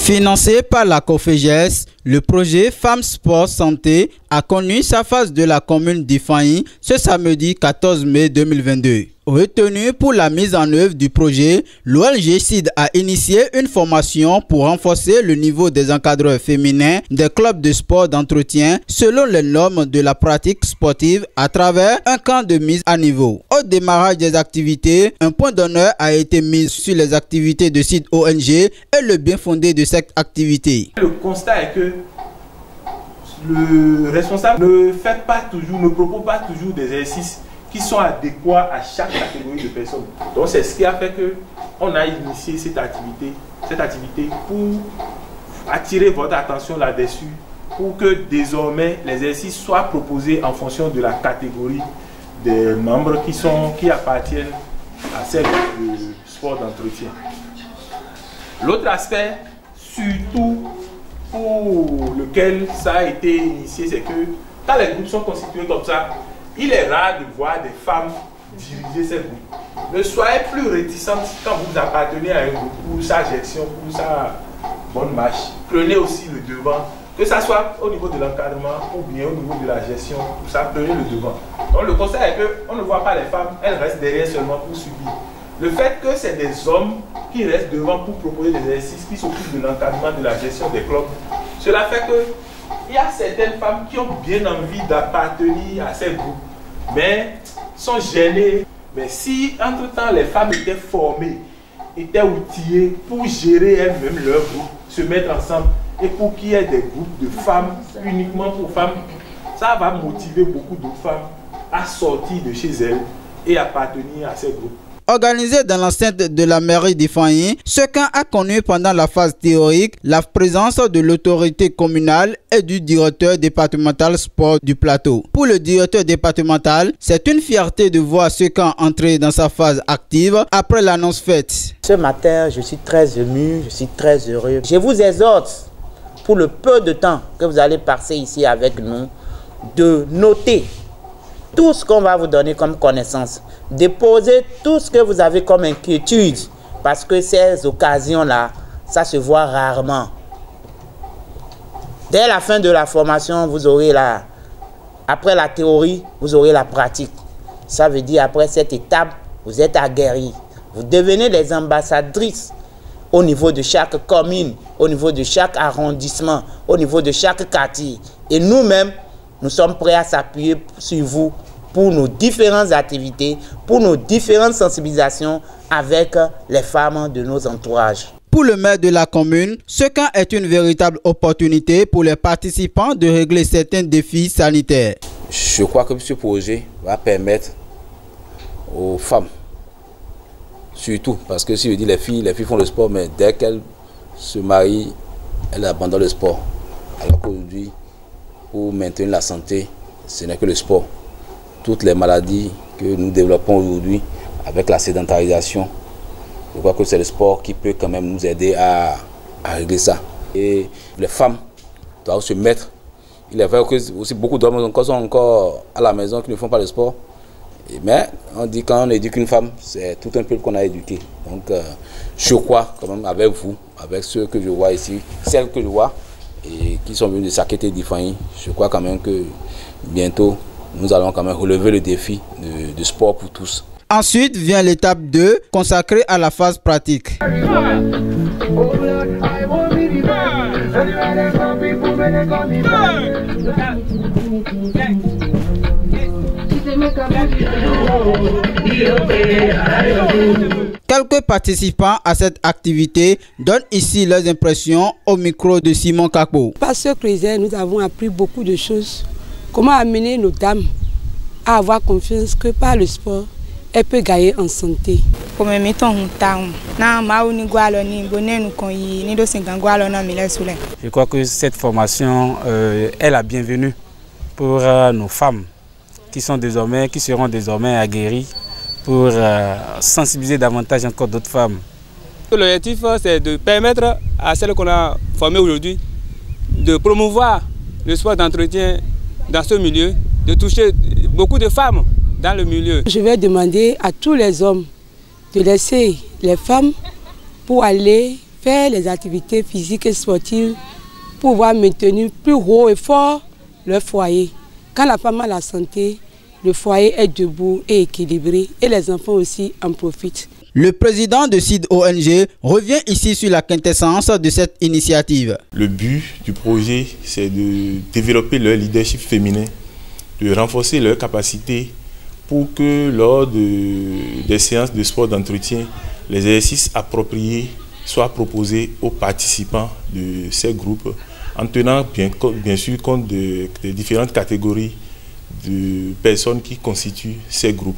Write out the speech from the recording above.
Financé par la COFEGES, le projet Femmes Sport Santé a connu sa phase de la commune d'Ifani ce samedi 14 mai 2022. Retenu pour la mise en œuvre du projet, l'ONG CID a initié une formation pour renforcer le niveau des encadreurs féminins des clubs de sport d'entretien selon les normes de la pratique sportive à travers un camp de mise à niveau. Au démarrage des activités, un point d'honneur a été mis sur les activités de CID ONG et le bien fondé de cette activité. Le constat est que le responsable ne propose pas toujours des exercices qui sont adéquats à chaque catégorie de personnes. Donc c'est ce qui a fait qu'on a initié cette activité pour attirer votre attention là-dessus, pour que désormais les exercices soient proposés en fonction de la catégorie des membres qui appartiennent à celle du sport d'entretien. L'autre aspect, surtout pour lequel ça a été initié, c'est que quand les groupes sont constitués comme ça, il est rare de voir des femmes diriger ces groupes. Ne soyez plus réticentes quand vous appartenez à un groupe pour sa gestion, pour sa bonne marche. Prenez aussi le devant, que ce soit au niveau de l'encadrement ou bien au niveau de la gestion, tout ça, prenez le devant. Donc le constat est qu'on ne voit pas les femmes, elles restent derrière seulement pour subir. Le fait que c'est des hommes qui restent devant pour proposer des exercices, qui s'occupent de l'encadrement, de la gestion des clubs, cela fait que il y a certaines femmes qui ont bien envie d'appartenir à ces groupes, mais sont gênées. Mais si entre-temps les femmes étaient formées, étaient outillées pour gérer elles-mêmes leur groupe, se mettre ensemble, et pour qu'il y ait des groupes de femmes uniquement pour femmes, ça va motiver beaucoup de femmes à sortir de chez elles et appartenir à ces groupes. Organisé dans l'enceinte de la mairie d'Ifani, ce camp a connu pendant la phase théorique la présence de l'autorité communale et du directeur départemental sport du plateau. Pour le directeur départemental, c'est une fierté de voir ce camp entrer dans sa phase active après l'annonce faite. Ce matin, je suis très ému, je suis très heureux. Je vous exhorte, pour le peu de temps que vous allez passer ici avec nous, de noter tout ce qu'on va vous donner comme connaissance. Déposez tout ce que vous avez comme inquiétude, parce que ces occasions-là, ça se voit rarement. Dès la fin de la formation, vous aurez après la théorie, vous aurez la pratique. Ça veut dire après cette étape, vous êtes aguerris. Vous devenez les ambassadrices au niveau de chaque commune, au niveau de chaque arrondissement, au niveau de chaque quartier. Et nous-mêmes, nous sommes prêts à s'appuyer sur vous pour nos différentes activités, pour nos différentes sensibilisations avec les femmes de nos entourages. Pour le maire de la commune, ce camp est une véritable opportunité pour les participants de régler certains défis sanitaires. Je crois que ce projet va permettre aux femmes, surtout parce que si je dis les filles font le sport, mais dès qu'elles se marient, elles abandonnent le sport. Alors qu'aujourd'hui, pour maintenir la santé, ce n'est que le sport. Toutes les maladies que nous développons aujourd'hui avec la sédentarisation, je crois que c'est le sport qui peut quand même nous aider à régler ça. Et les femmes doivent se mettre. Il est vrai que aussi beaucoup d'hommes sont encore à la maison qui ne font pas le sport. Mais on dit quand on éduque une femme, c'est tout un peuple qu'on a éduqué. Donc je crois quand même avec vous, avec ceux que je vois ici, celles que je vois, et qui sont venus de Sakété d'Ifani, je crois quand même que bientôt, nous allons quand même relever le défi de sport pour tous. Ensuite vient l'étape 2, consacrée à la phase pratique. Quelques participants à cette activité donnent ici leurs impressions au micro de Simon Kakpo. Par ce projet, nous avons appris beaucoup de choses. Comment amener nos dames à avoir confiance que par le sport, elles peuvent gagner en santé. Je crois que cette formation est la bienvenue pour nos femmes qui seront désormais aguerries pour sensibiliser davantage encore d'autres femmes. L'objectif, c'est de permettre à celles qu'on a formées aujourd'hui de promouvoir le sport d'entretien dans ce milieu, de toucher beaucoup de femmes dans le milieu. Je vais demander à tous les hommes de laisser les femmes pour aller faire les activités physiques et sportives pour pouvoir maintenir plus haut et fort leur foyer. Quand la femme a la santé, le foyer est debout et équilibré et les enfants aussi en profitent. Le président de SID ONG revient ici sur la quintessence de cette initiative. Le but du projet, c'est de développer leur leadership féminin, de renforcer leurs capacités pour que lors des séances de sport d'entretien, les exercices appropriés soient proposés aux participants de ces groupes en tenant bien sûr compte des différentes catégories de personnes qui constituent ces groupes.